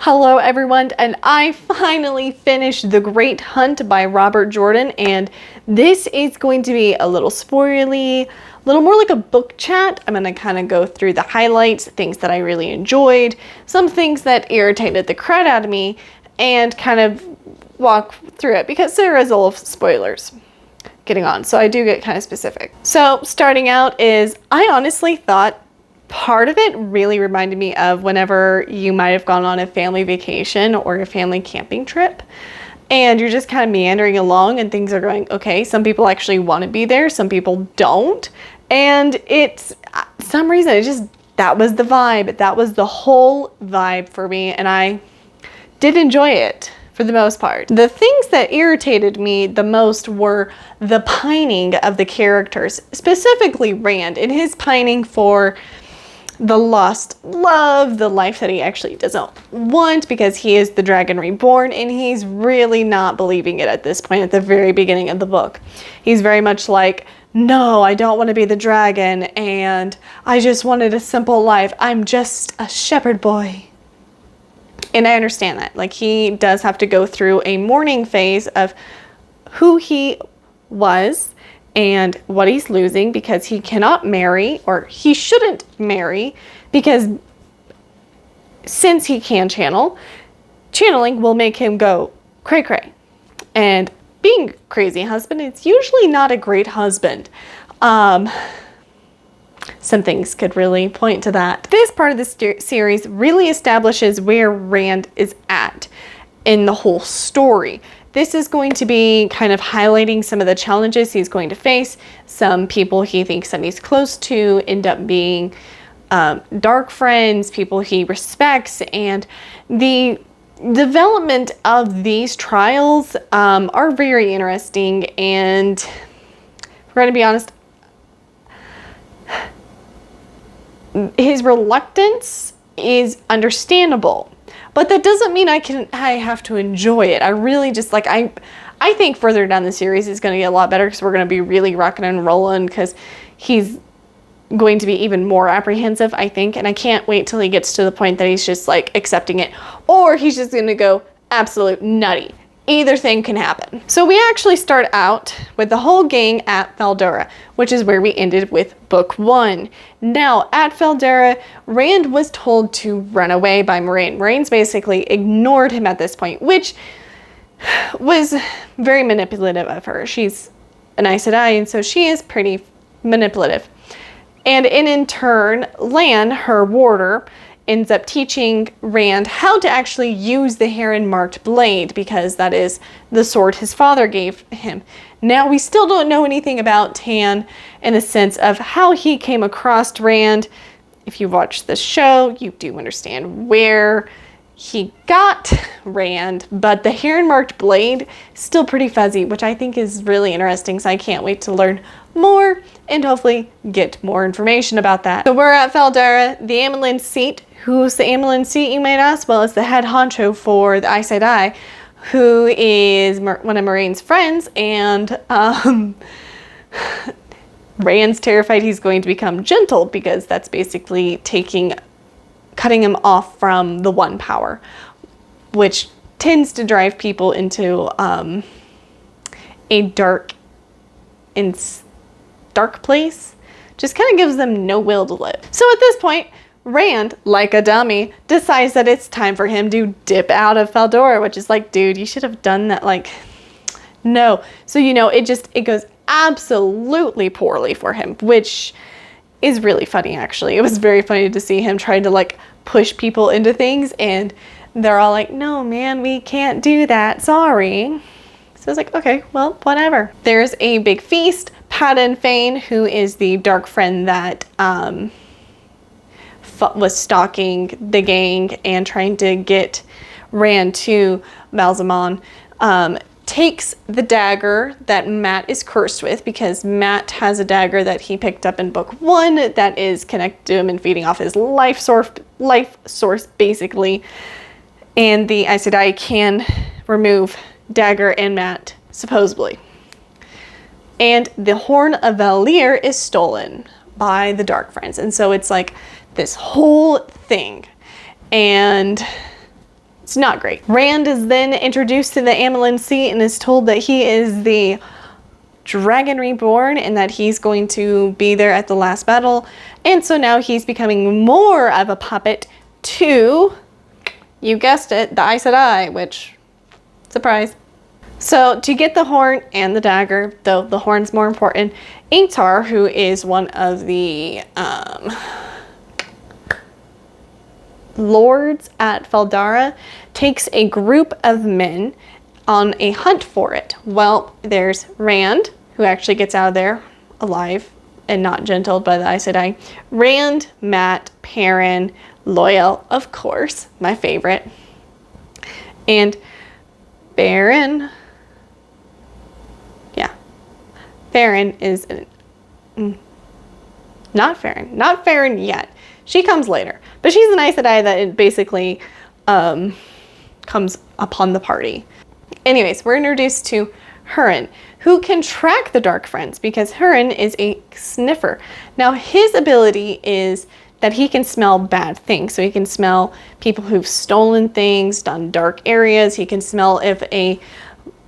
Hello everyone, and I finally finished The Great Hunt by Robert Jordan, and this is going to be a little spoilery, a little more like a book chat. I'm going to kind of go through the highlights, things that I really enjoyed, some things that irritated the crap out of me, and kind of walk through it because there is a little spoilers getting on, so I do get kind of specific. So starting out is, I honestly thought part of it really reminded me of whenever you might have gone on a family vacation or a family camping trip and you're just kind of meandering along and things are going okay. Some people actually want to be there, some people don't, and it's some reason it just, that was the vibe, that was the whole vibe for me, and I did enjoy it for the most part. The things that irritated me the most were the pining of the characters, specifically Rand and his pining for the lost love, the life that he actually doesn't want because he is the Dragon Reborn, and he's really not believing it at this point at the very beginning of the book. He's very much like, no, I don't want to be the dragon, and I just wanted a simple life. I'm just a shepherd boy. And I understand that. Like, he does have to go through a mourning phase of who he was and what he's losing because he cannot marry, or he shouldn't marry, because since he can channeling will make him go cray cray. And being a crazy husband is usually not a great husband. Some things could really point to that. This part of the series really establishes where Rand is at in the whole story. This is going to be kind of highlighting some of the challenges he's going to face. Some people he thinks that he's close to end up being dark friends, people he respects, and the development of these trials are very interesting, and we're going to be honest, his reluctance is understandable. But that doesn't mean I have to enjoy it. I really just like, I think further down the series it's going to get a lot better because we're going to be really rocking and rolling because he's going to be even more apprehensive, I think. And I can't wait till he gets to the point that he's just like accepting it, or he's just going to go absolute nutty. Either thing can happen. So we actually start out with the whole gang at Faldera, which is where we ended with book 1. Now, at Faldera, Rand was told to run away by Moiraine. Moraine's basically ignored him at this point, which was very manipulative of her. She's an Aes Sedai, and so she is pretty manipulative. And in turn, Lan, her warder, ends up teaching Rand how to actually use the heron-marked blade because that is the sword his father gave him. Now, we still don't know anything about Tan in the sense of how he came across Rand. If you watch the show, you do understand where he got Rand, but the heron-marked blade is still pretty fuzzy, which I think is really interesting, so I can't wait to learn more and hopefully get more information about that. So we're at Faldera, the Amyrlin seat. Who's the Amyrlin seat, you might ask? Well, it's the head honcho for the Aes Sedai, who is one of Moraine's friends, and Rand's terrified he's going to become gentle because that's basically cutting him off from the one power, which tends to drive people into a dark place. Just kind of gives them no will to live. So at this point, Rand, like a dummy, decides that it's time for him to dip out of Faldora, which is like, dude, you should have done that. Like, no. So, you know, it goes absolutely poorly for him, which is really funny, actually. It was very funny to see him trying to like push people into things, and they're all like, no, man, we can't do that. Sorry. So I was like, okay, well, whatever. There's a big feast. Padan Fain, who is the dark friend that was stalking the gang and trying to get Rand to Balsamon, takes the dagger that Mat is cursed with, because Mat has a dagger that he picked up in book 1 that is connected to him and feeding off his life source basically, and the Aes Sedai can remove dagger and Mat supposedly. And the Horn of Valir is stolen by the Dark Friends, and so it's like this whole thing. And It's not great. Rand is then introduced to the Amyrlin Seat and is told that he is the Dragon Reborn and that he's going to be there at the last battle. And so now he's becoming more of a puppet to, you guessed it, the Aes Sedai, which, surprise. So to get the horn and the dagger, though the horn's more important, Ingtar, who is one of the lords at Faldara, takes a group of men on a hunt for it. Well, there's Rand, who actually gets out of there alive and not gentled by the Aes Sedai. Rand, Mat, Perrin, Loyal, of course, my favorite. And Perrin. Yeah. Perrin is not Perrin yet. She comes later. But she's an Aes Sedai that it basically comes upon the party. Anyways, we're introduced to Perrin, who can track the Dark Friends because Perrin is a sniffer. Now, his ability is that he can smell bad things. So he can smell people who've stolen things, done dark areas. He can smell if a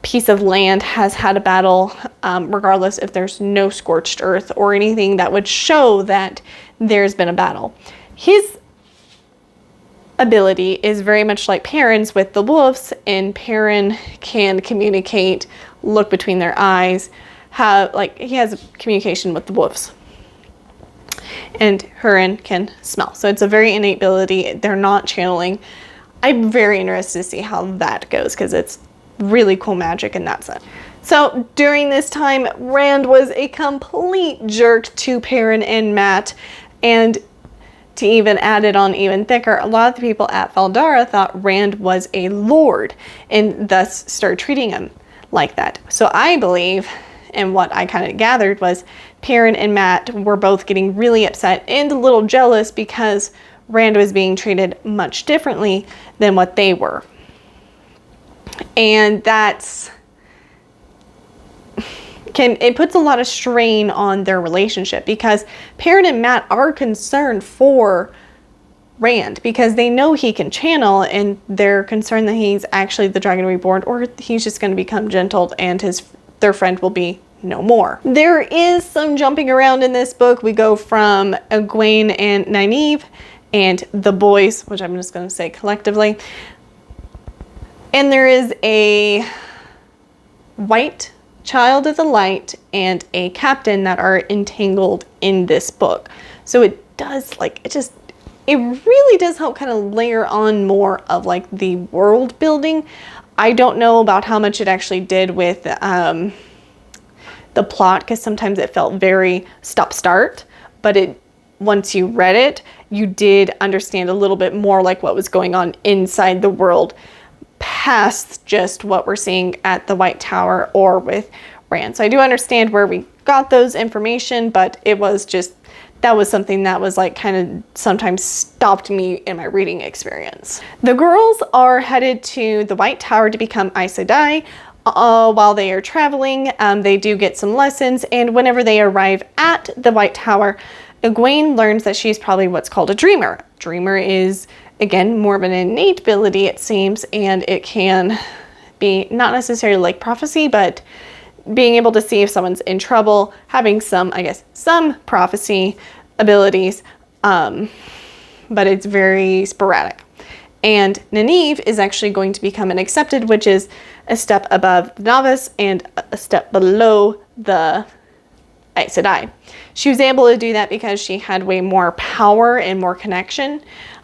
piece of land has had a battle, regardless if there's no scorched earth or anything that would show that there's been a battle. His ability is very much like Perrin's with the wolves, and Perrin can communicate, look between their eyes, he has communication with the wolves. And Perrin can smell. So it's a very innate ability. They're not channeling. I'm very interested to see how that goes because it's really cool magic in that sense. So during this time, Rand was a complete jerk to Perrin and Mat, and to even add it on even thicker, a lot of the people at Faldara thought Rand was a lord and thus started treating him like that. So I believe, and what I kind of gathered was Perrin and Mat were both getting really upset and a little jealous because Rand was being treated much differently than what they were. And it puts a lot of strain on their relationship because Perrin and Mat are concerned for Rand because they know he can channel, and they're concerned that he's actually the Dragon Reborn or he's just going to become gentled and their friend will be no more. There is some jumping around in this book. We go from Egwene and Nynaeve and the boys, which I'm just going to say collectively. And there is a white child of the light and a captain that are entangled in this book. So it does it really does help kind of layer on more of like the world building. I don't know about how much it actually did with the plot because sometimes it felt very stop-start, but once you read it, you did understand a little bit more like what was going on inside the world past just what we're seeing at the White Tower or with Rand. So I do understand where we got those information, but it was just, that was something that was like kind of sometimes stopped me in my reading experience. The girls are headed to the White Tower to become Aes Sedai. While they are traveling, they do get some lessons, and whenever they arrive at the White Tower, Egwene learns that she's probably what's called a dreamer. Dreamer is, again, more of an innate ability, it seems, and it can be not necessarily like prophecy, but being able to see if someone's in trouble, having some prophecy abilities, but it's very sporadic. And Nynaeve is actually going to become an accepted, which is a step above the novice and a step below the Aes Sedai. She was able to do that because she had way more power and more connection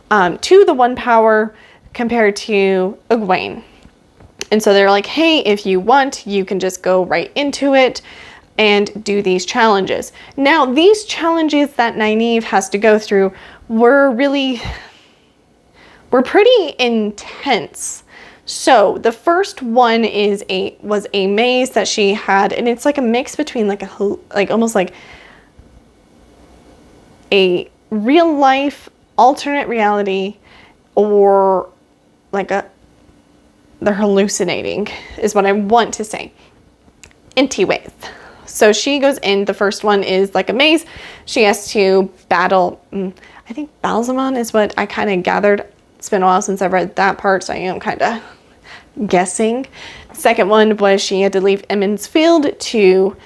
to the one power compared to Egwene. And so they're like, hey, if you want, you can just go right into it and do these challenges. Now, these challenges that Nynaeve has to go through were pretty intense. So the first one was a maze that she had, and it's like a mix between almost like a real life alternate reality or like they're hallucinating is what I want to say. Ways. So she goes in, the first one is like a maze. She has to battle, I think Balsamon is what I kind of gathered It's been a while since I've read that part, so I am kind of guessing. The second one was she had to leave Emmons Field to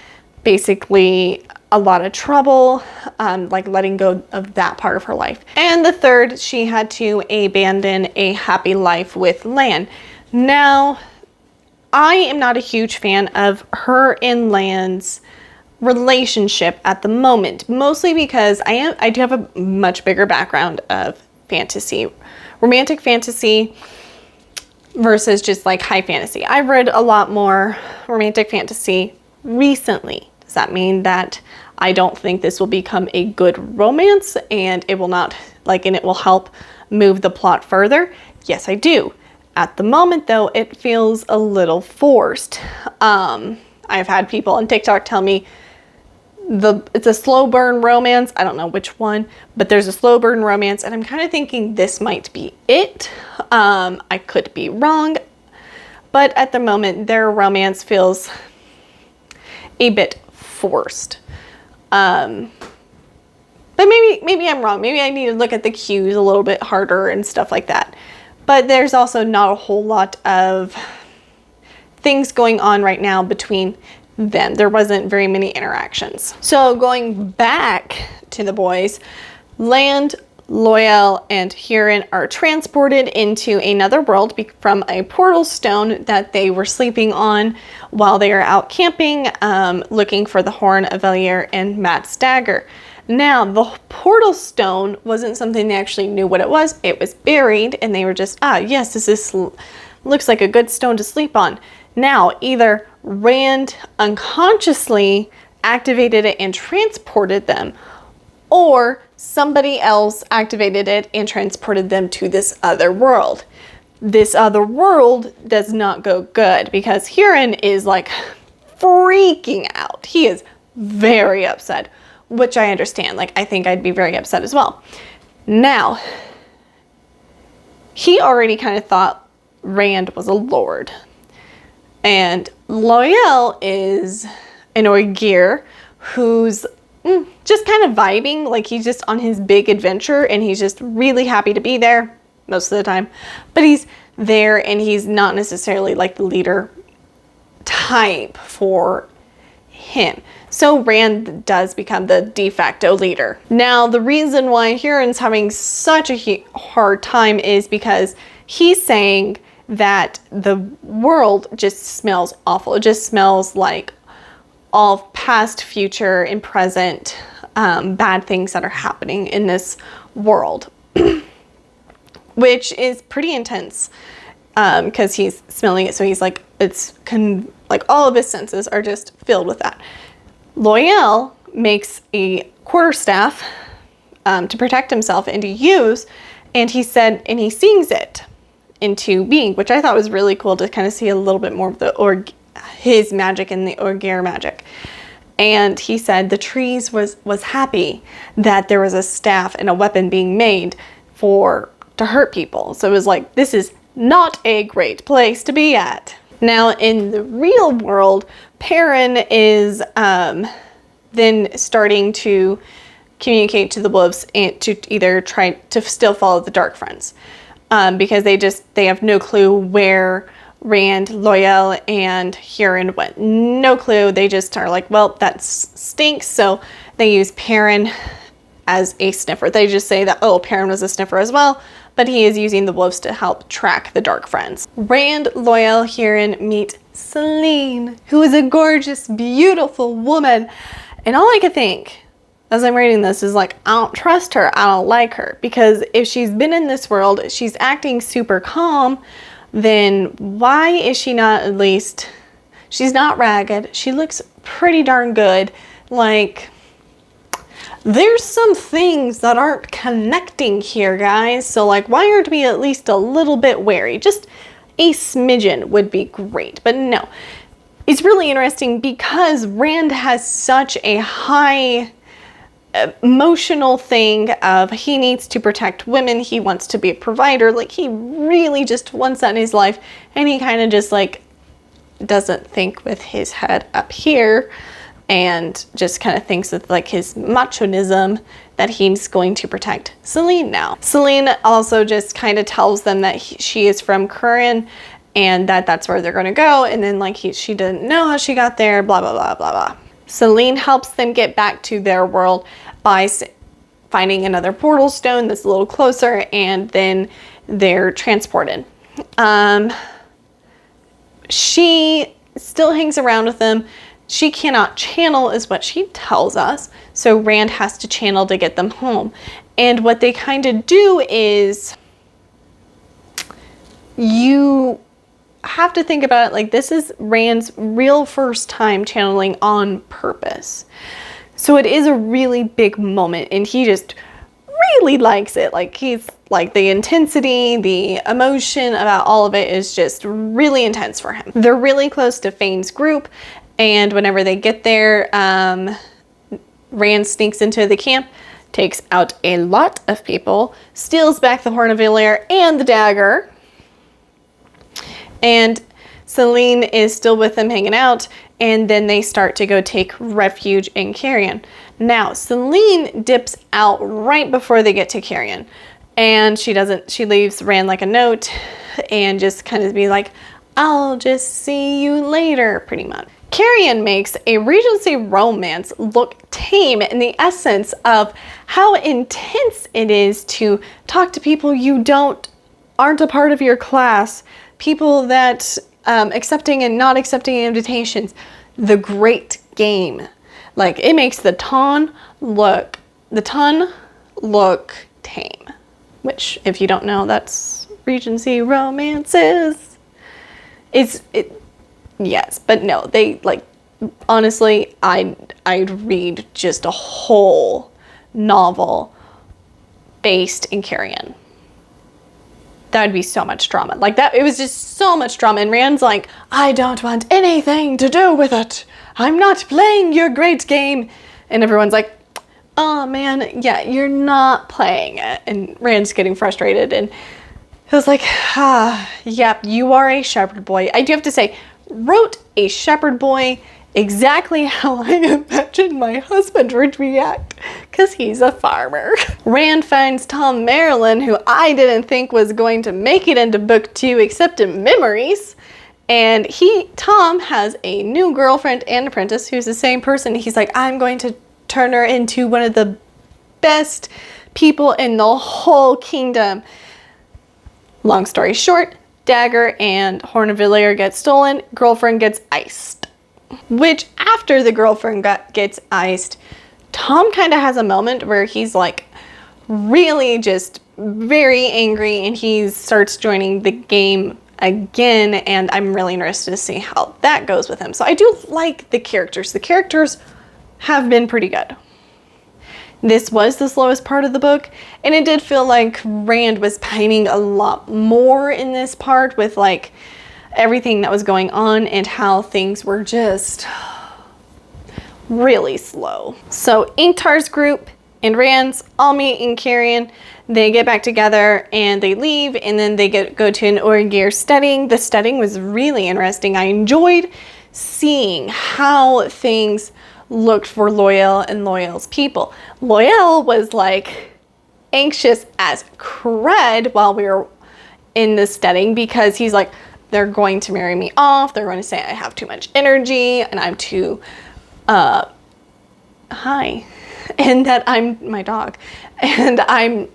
basically a lot of trouble, like letting go of that part of her life. And the third, she had to abandon a happy life with Lan. Now, I am not a huge fan of her and Lan's relationship at the moment, mostly because I do have a much bigger background of fantasy, romantic fantasy versus just like high fantasy. I've read a lot more romantic fantasy recently. Does that mean that I don't think this will become a good romance and it will not, like, and it will help move the plot further? Yes, I do. At the moment though, it feels a little forced. I've had people on TikTok tell me it's a slow burn romance. I don't know which one, but there's a slow burn romance, and I'm kind of thinking this might be it. I could be wrong, but at the moment their romance feels a bit forced. But maybe I'm wrong. Maybe I need to look at the cues a little bit harder and stuff like that. But there's also not a whole lot of things going on right now between them. There wasn't very many interactions. So going back to the boys, Lan, Loial, and Huron are transported into another world from a portal stone that they were sleeping on while they are out camping, looking for the Horn of Valere and Matt's dagger. Now, the portal stone wasn't something they actually knew what it was. It was buried, and they were just, yes, this looks like a good stone to sleep on. Now, either Rand unconsciously activated it and transported them, or somebody else activated it and transported them to this other world. This other world does not go good because Huron is like freaking out. He is very upset, which I understand. Like, I think I'd be very upset as well. Now, he already kind of thought Rand was a lord. And Loial is an Ogier who's just kind of vibing, like he's just on his big adventure and he's just really happy to be there most of the time. But he's there and he's not necessarily like the leader type for him. So Rand does become the de facto leader. Now, the reason why Huron's having such a hard time is because he's saying that the world just smells awful. It just smells like all past, future, and present bad things that are happening in this world, which is pretty intense because he's smelling it. So he's like, like all of his senses are just filled with that. Loial makes a quarterstaff to protect himself and to use, and he said, and he sings it into being, which I thought was really cool to kind of see a little bit more of his magic and the Ogier magic. And he said the trees was happy that there was a staff and a weapon being made to hurt people. So it was like, this is not a great place to be at. Now in the real world, Perrin is then starting to communicate to the wolves and to either try to still follow the Dark Friends. Because they have no clue where Rand, Loial, and Huron went. No clue. They just are like, well, that stinks. So they use Perrin as a sniffer. They just say that, oh, Perrin was a sniffer as well, but he is using the wolves to help track the Dark Friends. Rand, Loial, Huron meet Selene, who is a gorgeous, beautiful woman. And all I could think as I'm reading this is like, I don't trust her. I don't like her. Because if she's been in this world, she's acting super calm, then why is she not at least, she's not ragged. She looks pretty darn good. Like, there's some things that aren't connecting here, guys. So like, why aren't we at least a little bit wary? Just a smidgen would be great. But no, it's really interesting because Rand has such a high emotional thing of he needs to protect women, he wants to be a provider, like he really just wants that in his life, and he kind of just like doesn't think with his head up here. and just kind of thinks with like his machonism that he's going to protect Selene now. Selene also just kind of tells them that she is from Perrin and that that's where they're going to go. And then like she didn't know how she got there, blah, blah, blah, blah, blah. Selene helps them get back to their world by finding another portal stone that's a little closer, and then they're transported. She still hangs around with them. She cannot channel is what she tells us. So Rand has to channel to get them home. And what they kind of do is, you have to think about it like this is Rand's real first time channeling on purpose. So it is a really big moment, and he just really likes it. Like he's like the intensity, the emotion about all of it is just really intense for him. They're really close to Fane's group, and whenever they get there, Rand sneaks into the camp, takes out a lot of people, steals back the Horn of Valor and the dagger, and Selene is still with them hanging out, and then they start to go take refuge in Carrion. Now, Selene dips out right before they get to Carrion, and she leaves Rand like a note and just kind of be like, I'll just see you later, pretty much. Carrion makes a Regency romance look tame in the essence of how intense it is to talk to people you aren't a part of your class, people that accepting and not accepting invitations. The great game. Like it makes the ton look tame, which if you don't know, that's Regency romances. Yes, but no, they like, honestly, I'd read just a whole novel based in Carrion. That would be so much drama. Like that, it was just so much drama. And Rand's like, I don't want anything to do with it. I'm not playing your great game. And everyone's like, oh man, yeah, you're not playing it. And Rand's getting frustrated. And he was like, yep, you are a shepherd boy. I do have to say, wrote a shepherd boy exactly how I imagined my husband would react, because he's a farmer. Rand finds Tom Marilyn, who I didn't think was going to make it into book 2 except in memories. And Tom has a new girlfriend and apprentice who's the same person. He's like, I'm going to turn her into one of the best people in the whole kingdom. Long story short, dagger and Horn of Valor gets stolen, girlfriend gets iced. Which after the girlfriend gets iced, Tom kind of has a moment where he's like really just very angry, and he starts joining the game again, and I'm really interested to see how that goes with him. So I do like the characters. The characters have been pretty good. This was the slowest part of the book, and it did feel like Rand was pining a lot more in this part with like everything that was going on and how things were just really slow. So Inktar's group and Rand's all meet in Carrion. They get back together and they leave, and then they go to an Orgir studying. The studying was really interesting. I enjoyed seeing how things looked for Loyal and Loyal's people. Loyal was like anxious as crud while we were in the studying, because he's like, they're going to marry me off. They're going to say I have too much energy and I'm too, and that I'm my dog. And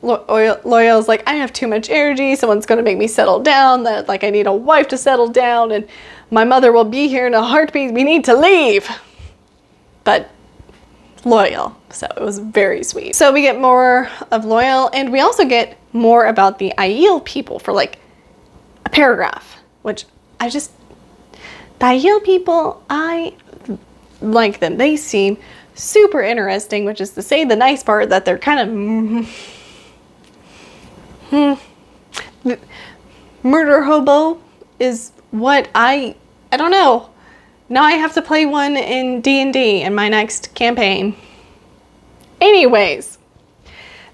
Loyal's like, I have too much energy. Someone's going to make me settle down. That like I need a wife to settle down, and my mother will be here in a heartbeat. We need to leave. But Loyal. So it was very sweet. So we get more of Loyal, and we also get more about the Aiel people for like a paragraph, which the Aiel people, I like them. They seem super interesting, which is to say the nice part that they're kind of murder hobo is what I don't know. Now I have to play one in D&D in my next campaign. Anyways,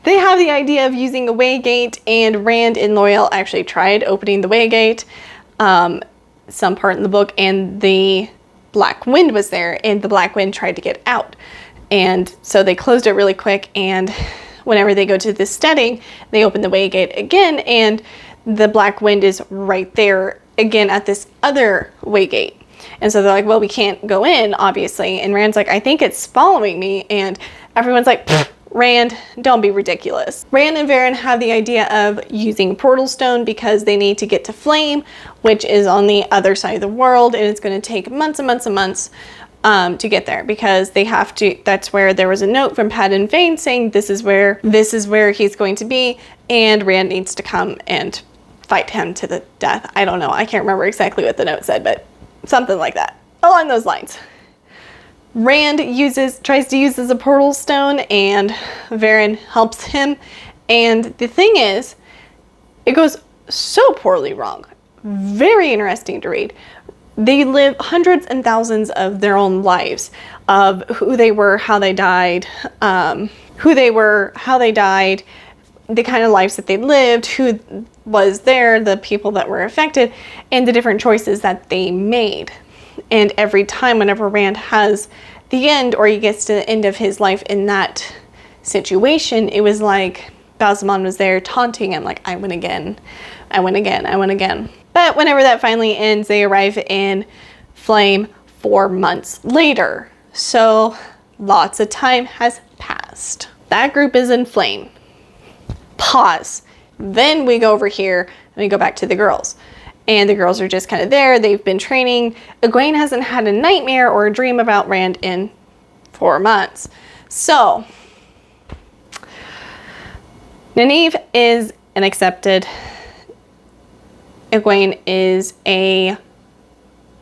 they have the idea of using a waygate, and Rand and Loyal actually tried opening the waygate some part in the book, and the black wind was there, and the black wind tried to get out. And so they closed it really quick, and whenever they go to this steading, they open the way gate again, and the black wind is right there again at this other way gate. And so they're like, well, we can't go in, obviously. And Rand's like, I think it's following me. And everyone's like, Rand, don't be ridiculous. Rand and Perrin have the idea of using Portal Stone because they need to get to Flame, which is on the other side of the world, and it's going to take months and months and months to get there, because they have to. That's where there was a note from Padan Vane saying this is where he's going to be, and Rand needs to come and fight him to the death. I don't know. I can't remember exactly what the note said, but something like that, along those lines. Rand tries to use as a portal stone, and Perrin helps him. And the thing is, it goes so poorly wrong. Very interesting to read. They live hundreds and thousands of their own lives, of who they were, how they died, the kind of lives that they lived, who was there, the people that were affected, and the different choices that they made. And every time, whenever Rand has the end, or he gets to the end of his life in that situation, it was like Balsamon was there taunting him, like, I win again, I win again, I win again. But whenever that finally ends, they arrive in Flame 4 months later. So lots of time has passed. That group is in Flame. Pause. Then we go over here and we go back to the girls. And the girls are just kind of there. They've been training. Egwene hasn't had a nightmare or a dream about Rand in 4 months. So Nynaeve is an accepted. Egwene is a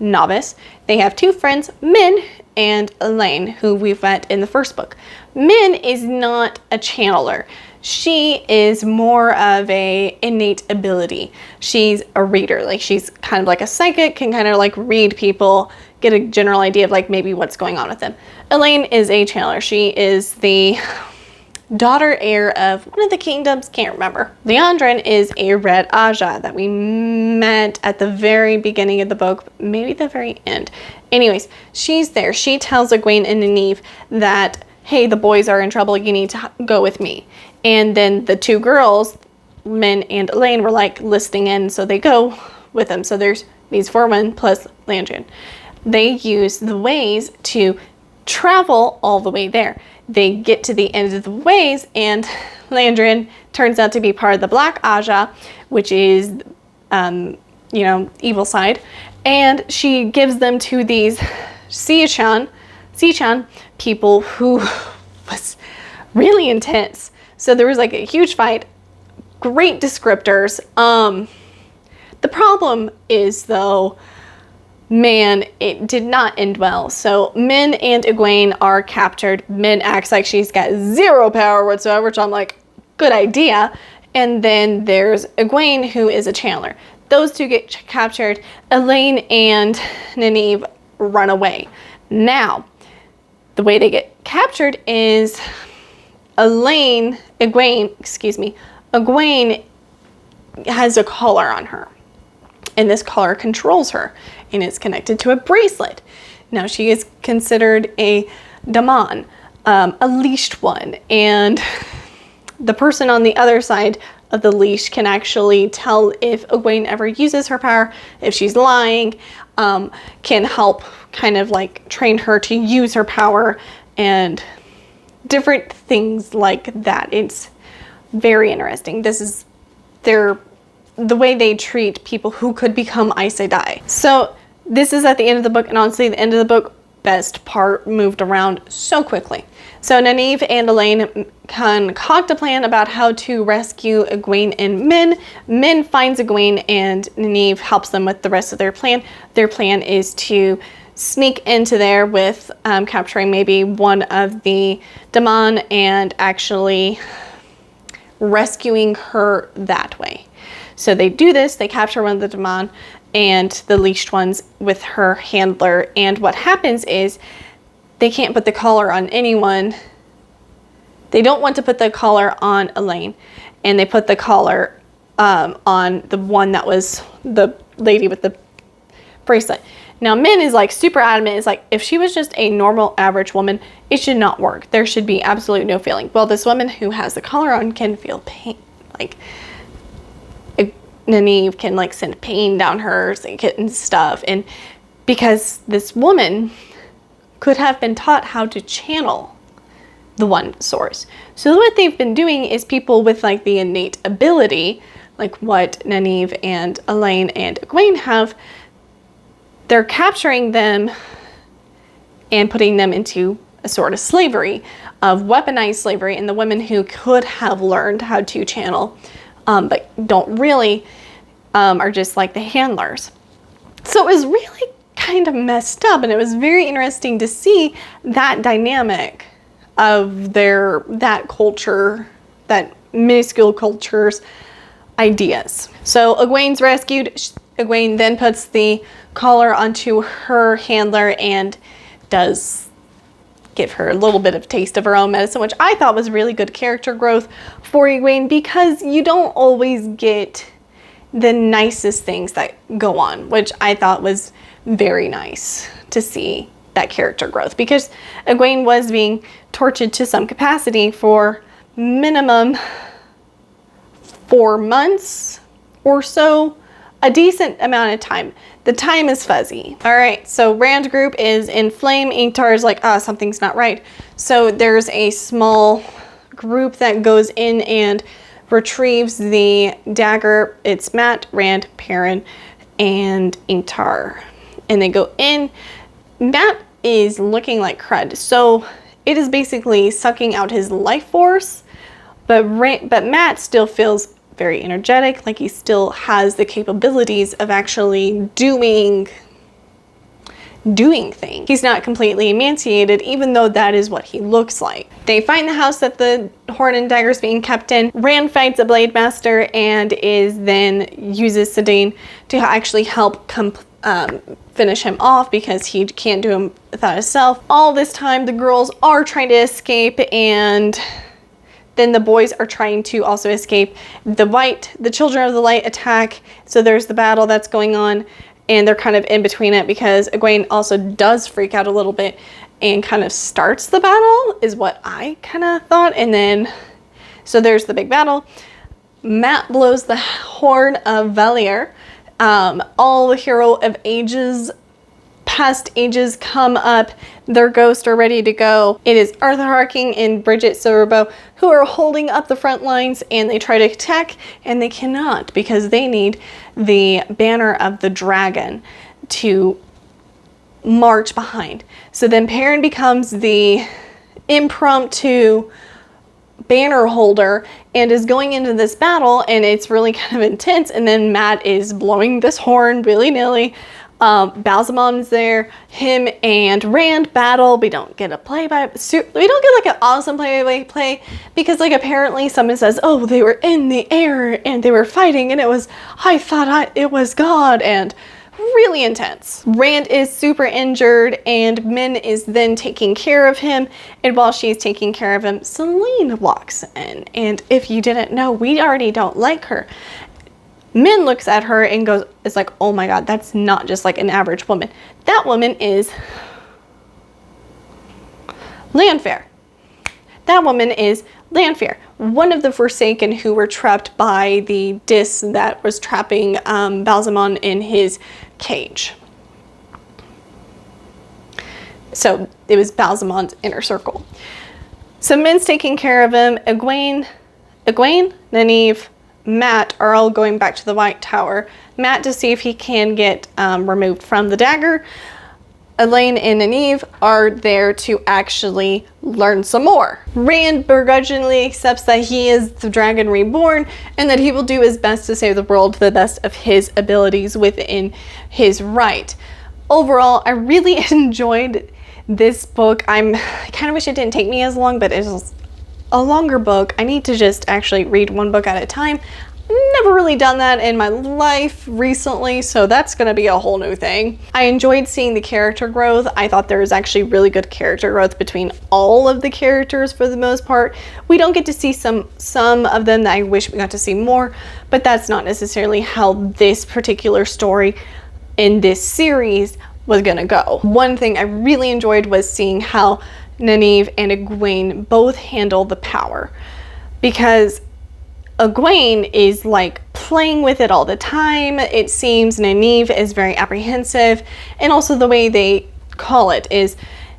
novice. They have 2 friends, Min and Elaine, who we've met in the first book. Min is not a channeler. She is more of a innate ability. She's a reader. Like, she's kind of like a psychic, can kind of like read people, get a general idea of like maybe what's going on with them. Elaine is a channeler. She is the daughter heir of one of the kingdoms, can't remember. Leandrin is a Red Aja that we met at the very beginning of the book, maybe the very end. Anyways, she's there. She tells Egwene and Nynaeve that, hey, the boys are in trouble, you need to go with me. And then the 2 girls, Min and Elaine, were like listening in, so they go with them. So there's these 4 men plus Leandrin. They use the ways to travel all the way there. They get to the end of the ways, and Leandrin turns out to be part of the Black Aja, which is, evil side. And she gives them to these Seachan people who was really intense. So there was like a huge fight, great descriptors. The problem is, though, man, it did not end well. So Min and Egwene are captured. Min acts like she's got 0 power whatsoever, which I'm like, good idea. And then there's Egwene, who is a channeler. Those 2 get captured. Elaine and Nynaeve run away. Now, the way they get captured is Egwene has a collar on her. And this collar controls her, and it's connected to a bracelet. Now, she is considered a daemon, a leashed one, and the person on the other side of the leash can actually tell if Egwene ever uses her power, if she's lying, can help kind of like train her to use her power, and different things like that. It's very interesting. This is the way they treat people who could become Aes Sedai. So this is at the end of the book, and honestly, the end of the book, best part, moved around so quickly. So Nynaeve and Elaine concoct a plan about how to rescue Egwene and Min. Min finds Egwene, and Nynaeve helps them with the rest of their plan. Their plan is to sneak into there with capturing maybe one of the daemon and actually rescuing her that way. So they do this, they capture one of the daemon and the leashed ones with her handler, and what happens is they can't put the collar on anyone. They don't want to put the collar on Elaine, and they put the collar on the one that was the lady with the bracelet. Now, Min is like super adamant. It's like, if she was just a normal average woman, it should not work. There should be absolutely no feeling. Well, this woman who has the collar on can feel pain. Like, Nynaeve can like send pain down her and stuff. And because this woman could have been taught how to channel the one source. So what they've been doing is people with like the innate ability, like what Nynaeve and Elaine and Egwene have, they're capturing them and putting them into a sort of slavery, of weaponized slavery, and the women who could have learned how to channel, but don't really, are just like the handlers. So it was really kind of messed up, and it was very interesting to see that dynamic of that culture, that minuscule culture's ideas. So Egwene's rescued. Egwene then puts the collar onto her handler and does give her a little bit of taste of her own medicine, which I thought was really good character growth for Egwene, because you don't always get the nicest things that go on, which I thought was very nice to see that character growth, because Egwene was being tortured to some capacity for minimum 4 months or so, a decent amount of time. The time is fuzzy. All right, so Rand group is in flame. Ingtar is like, something's not right. So there's a small group that goes in and retrieves the dagger. It's Mat, Rand, Perrin, and Ingtar. And they go in. Mat is looking like crud. So it is basically sucking out his life force, but Mat still feels very energetic, like he still has the capabilities of actually doing things. He's not completely emaciated, even though that is what he looks like. They find the house that the horn and dagger is being kept in. Rand fights a blade master and uses Sedane to actually help finish him off, because he can't do him without himself. All this time the girls are trying to escape, and then the boys are trying to also escape. The children of the light attack, so there's the battle that's going on, and they're kind of in between it, because Egwene also does freak out a little bit and kind of starts the battle, is what I kind of thought. And then, so there's the big battle. Mat blows the horn of Valier. All the hero of ages, past ages, come up. Their ghosts are ready to go. It is Arthur Harking and Bridget Silverbow who are holding up the front lines, and they try to attack, and they cannot, because they need the banner of the dragon to march behind. So then Perrin becomes the impromptu banner holder and is going into this battle, and it's really kind of intense. And then Mat is blowing this horn willy-nilly. Balzamon's there. Him and Rand battle. We don't get a we don't get like an awesome play, because like apparently someone says, oh, they were in the air and they were fighting, and I thought it was God, and really intense. Rand is super injured, and Min is then taking care of him, and while she's taking care of him, Selene walks in, and if you didn't know, we already don't like her. Min looks at her and it's like, oh my God, that's not just like an average woman. That woman is Lanfear. That woman is Lanfear, one of the Forsaken who were trapped by the Dis that was trapping Balzamon in his cage. So it was Balzamon's inner circle. So Min's taking care of him. Egwene, Nynaeve, Mat are all going back to the White Tower. Mat to see if he can get removed from the dagger. Elaine and Nynaeve are there to actually learn some more. Rand begrudgingly accepts that he is the Dragon Reborn, and that he will do his best to save the world to the best of his abilities within his right. Overall, I really enjoyed this book. I kind of wish it didn't take me as long, but it's a longer book. I need to just actually read one book at a time. Never really done that in my life recently, so that's gonna be a whole new thing. I enjoyed seeing the character growth. I thought there was actually really good character growth between all of the characters for the most part. We don't get to see some of them that I wish we got to see more, but that's not necessarily how this particular story in this series was gonna go. One thing I really enjoyed was seeing how Nynaeve and Egwene both handle the power, because Egwene is like playing with it all the time. It seems Nynaeve is very apprehensive, and also the way they call it is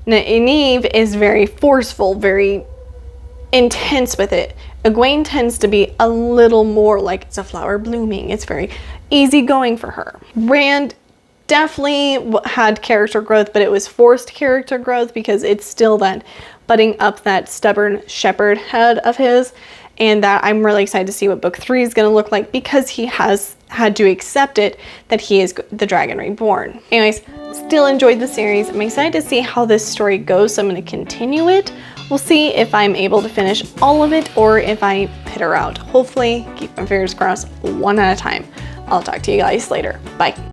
Nynaeve is very forceful, very intense with it. Egwene tends to be a little more like it's a flower blooming. It's very easygoing for her. Rand definitely had character growth, but it was forced character growth because it's still that butting up that stubborn shepherd head of his, and that I'm really excited to see what book 3 is going to look like, because he has had to accept it that he is the Dragon Reborn. Anyways, still enjoyed the series. I'm excited to see how this story goes, so I'm going to continue it. We'll see if I'm able to finish all of it or if I peter out. Hopefully, keep my fingers crossed, one at a time. I'll talk to you guys later. Bye.